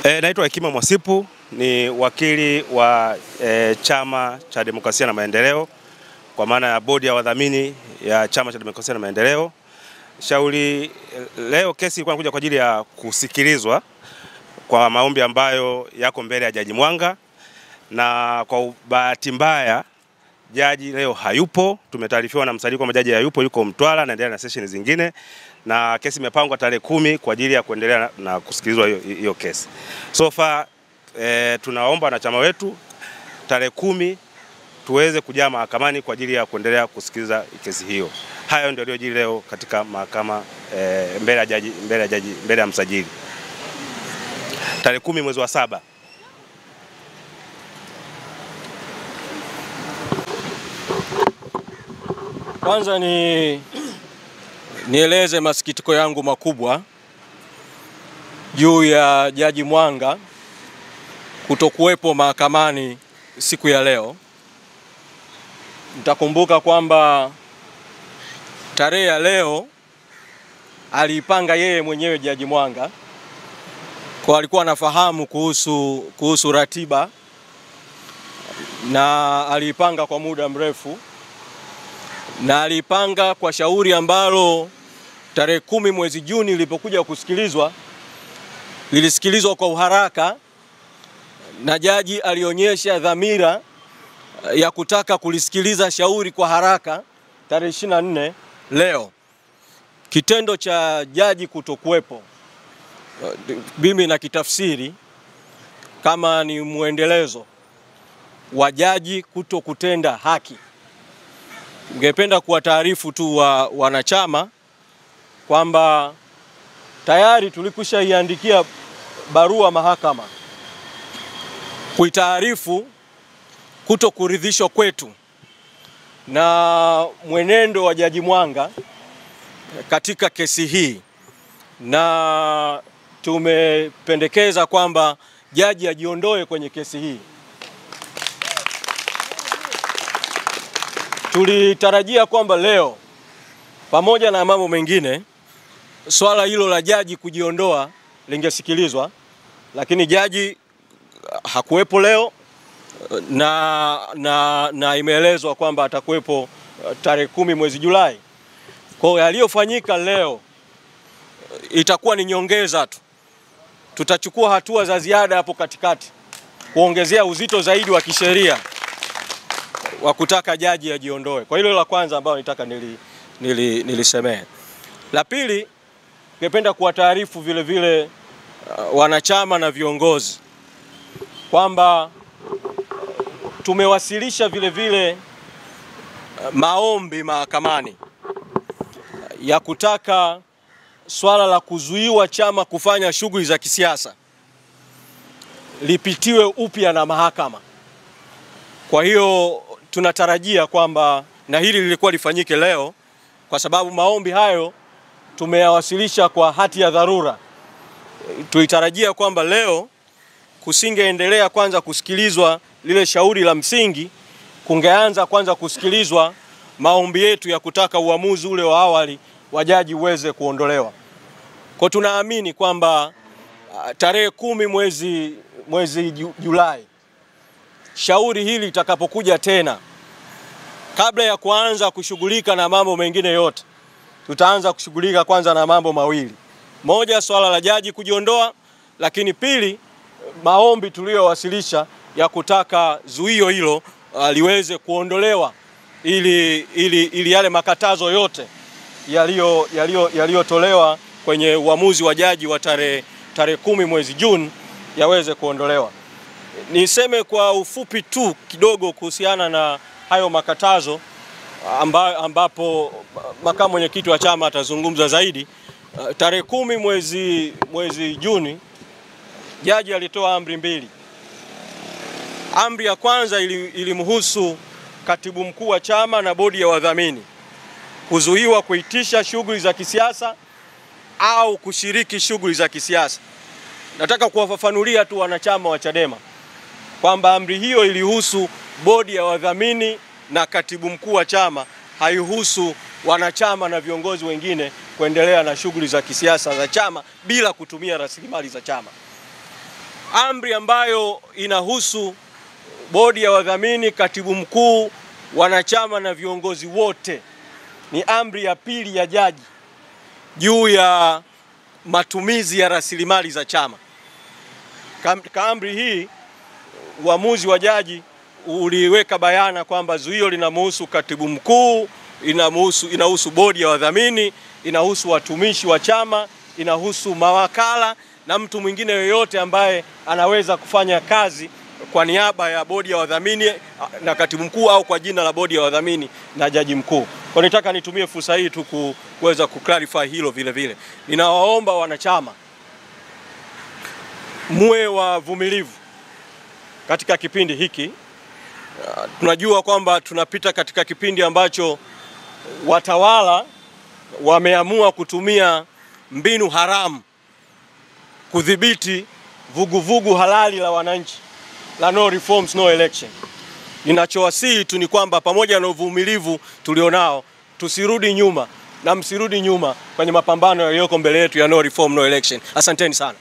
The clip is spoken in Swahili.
Naitwa Hekima Mwasipu, ni wakili wa Chama cha Demokrasia na Maendeleo kwa maana ya bodi ya wadhamini ya Chama cha Demokrasia na Maendeleo. Shauri leo kesi ilikuwa inakuja kwa ajili ya kusikilizwa kwa maombi ambayo yako mbele ya Jaji Mwanga, na kwa bahati mbaya jaji leo hayupo. Tumetaarifiwa na msajili kwamba jaji hayupo, yuko Mtwara anaendelea na session zingine, na kesi imepangwa tarehe 10 kwa ajili ya kuendelea na kusikilizwa hiyo kesi. So far tunaomba wanachama wetu tarehe 10 tuweze kujaa mahakamani kwa ajili ya kuendelea kusikiliza kesi hiyo. Hayo ndio yaliyojiri leo katika mahakama mbele ya msajili tarehe 10 mwezi wa 7. Kwanza nieleze masikitiko yangu makubwa juu ya Jaji Mwanga kutokuwepo mahakamani siku ya leo. Mtakumbuka kwamba tarehe ya leo aliipanga yeye mwenyewe Jaji Mwanga, kwa alikuwa anafahamu kuhusu ratiba na aliipanga kwa muda mrefu, na alipanga kwa shauri ambalo tarehe 10 mwezi Juni lilipokuja kusikilizwa, lilisikilizwa kwa uharaka, na jaji alionyesha dhamira ya kutaka kulisikiliza shauri kwa haraka tarehe 24 leo. Kitendo cha jaji kutokuwepo mimi na kitafsiri kama ni muendelezo wa jaji kutokutenda haki. Ningependa kuwataarifu tu wanachama kwamba tayari tulikwishaiandikia barua mahakama kuitaarifu kutokuridhishwa kwetu na mwenendo wa Jaji Mwanga katika kesi hii, na tumependekeza kwamba jaji ajiondoe kwenye kesi hii. Tulitarajia kwamba leo pamoja na mambo mengine swala hilo la jaji kujiondoa lingesikilizwa, lakini jaji hakuwepo leo na imeelezwa kwamba atakuwepo tarehe 10 mwezi Julai. Kwa hiyo yaliyofanyika leo itakuwa ni nyongeza tu. Tutachukua hatua za ziada hapo katikati kuongezea uzito zaidi wa kisheria wa kutaka jaji ajiondoe. Kwa hilo la kwanza ambalo nitaka nilisemee. La pili, ningependa kuwataarifu vile vile wanachama na viongozi kwamba tumewasilisha vile vile maombi mahakamani ya kutaka swala la kuzuiwa chama kufanya shughuli za kisiasa lipitiwe upya na mahakama. Kwa hiyo tunatarajia kwamba na hili lilikuwa lifanyike leo, kwa sababu maombi hayo tumeyawasilisha kwa hati ya dharura. Tulitarajia kwamba leo kusingeendelea kwanza kusikilizwa lile shauri la msingi, kungeanza kwanza kusikilizwa maombi yetu ya kutaka uamuzi ule wa awali wa jaji uweze kuondolewa. Kwa tunaamini kwamba tarehe 10 mwezi Julai shauri hili litakapokuja tena, kabla ya kuanza kushughulika na mambo mengine yote, tutaanza kushughulika kwanza na mambo mawili. Moja, swala la jaji kujiondoa, lakini pili, maombi tuliyowasilisha ya kutaka zuio hilo liweze kuondolewa ili yale makatazo yote yaliyotolewa kwenye uamuzi wa jaji wa tarehe 10 mwezi Juni yaweze kuondolewa. Niseme kwa ufupi tu kidogo kuhusiana na hayo makatazo ambapo makamu mwenyekiti wa chama atazungumza zaidi. Tarehe 10 mwezi Juni jaji alitoa amri mbili. Amri ya kwanza ilimhusu katibu mkuu wa chama na bodi ya wadhamini kuzuiwa kuitisha shughuli za kisiasa au kushiriki shughuli za kisiasa. Nataka kuwafafanulia tu wanachama wa Chadema kwamba amri hiyo ilihusu bodi ya wadhamini na katibu mkuu wa chama, haihusu wanachama na viongozi wengine kuendelea na shughuli za kisiasa za chama bila kutumia rasilimali za chama. amri ambayo inahusu bodi ya wadhamini, katibu mkuu, wanachama na viongozi wote. Ni amri ya pili ya jaji juu ya matumizi ya rasilimali za chama. Katika amri hii, uamuzi wa jaji uliweka bayana kwamba zuio linamhusu katibu mkuu, inahusu bodi ya wadhamini, inahusu watumishi wa chama, inahusu mawakala na mtu mwingine yoyote ambaye anaweza kufanya kazi kwa niaba ya bodi ya wadhamini na katibu mkuu au kwa jina la bodi ya wadhamini na jaji mkuu. Kwa nitaka nitumie fursa hii tu kuweza kuclarify hilo vile vile. Ninawaomba wanachama muwe wavumilivu katika kipindi hiki. Tunajua kwamba tunapita katika kipindi ambacho watawala wameamua kutumia mbinu haramu kudhibiti vuguvugu halali la wananchi la no reforms no election. Ninachowasihi tu ni kwamba pamoja na uvumilivu tulionao, tusirudi nyuma na msirudi nyuma kwenye mapambano yaliyoko mbele yetu ya no reform no election. Asanteni sana.